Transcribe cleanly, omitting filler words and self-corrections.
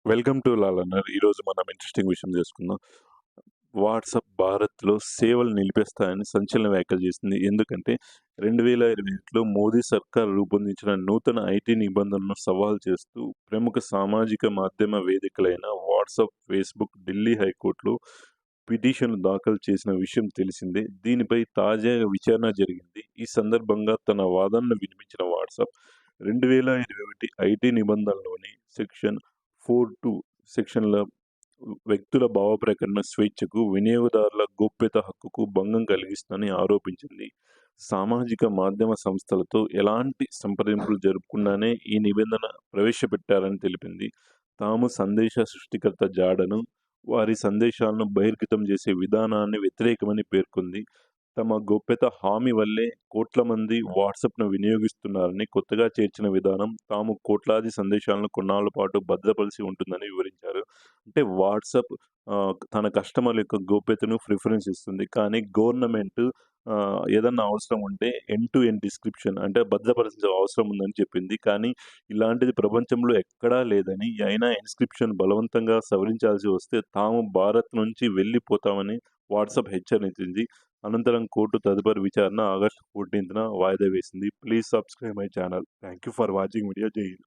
Welcome to లాలన్నర్. ఈరోజు మనం interesting విషయం చేసుకుందాం. వాట్సాప్ భారత్‌లో సేవలు నిలిపేస్తాయని సంచలన వ్యాఖ్యలు చేసింది. ఎందుకంటే 2021లో మోదీ సర్కార్ రూపొందించిన నూతన ఐటీ నిబంధనలను సవాల్ చేస్తూ ప్రముఖ సామాజిక మాధ్యమ వేదికలైన వాట్సాప్, ఫేస్‌బుక్ ఢిల్లీ హైకోర్టులో పిటిషన్ దాఖలు చేసిన విషయం తెలిసిందే. దీనిపై తాజాగా విచారణ జరిగింది. ఈ సందర్భంగా తన వాదనను వినిపించిన వాట్సాప్ 2021 ఐటీ నిబంధనలోని సెక్షన్ 4(2) సెక్షన్‌ల వ్యక్తుల భావప్రకటన స్వేచ్ఛకు, వినియోగదారుల గోప్యత హక్కుకు భంగం కలిగిస్తుందని ఆరోపించింది. సామాజిక మాధ్యమ సంస్థలతో ఎలాంటి సంప్రదింపులు జరపకుండానే ఈ నిబంధన ప్రవేశపెట్టారని తెలిపింది. తాము సందేశ సృష్టికర్త జాడను, వారి సందేశాలను బహిర్గతం చేసే విధానాన్ని వ్యతిరేకమని పేర్కొంది. తమ గోప్యత హామీ వల్లే కోట్ల మంది వాట్సాప్‌ను వినియోగిస్తున్నారని, కొత్తగా చేర్చిన విధానం తాము కోట్లాది సందేశాలను కొన్నాళ్ల పాటు భద్రపరిచి ఉంటుందని వివరించారు. అంటే వాట్సాప్ తన కస్టమర్ల యొక్క గోప్యతను ప్రిఫరెన్స్ ఇస్తుంది. కానీ గవర్నమెంట్ ఏదన్నా అవసరం ఉంటే ఎండ్ టు ఎండ్ డిస్క్రిప్షన్ అంటే భద్రపరిచే అవసరం ఉందని చెప్పింది. కానీ ఇలాంటిది ప్రపంచంలో ఎక్కడా లేదని, అయినా ఇన్‌స్క్రిప్షన్ బలవంతంగా సవరించాల్సి వస్తే తాము భారత్ నుంచి వెళ్ళిపోతామని వాట్సాప్ హెచ్చరించింది. అనంతరం కోర్టు తదుపరి విచారణ ఆగస్టు 14న వాయిదా వేసింది. Please subscribe my channel. Thank you for watching video. జై హింద్.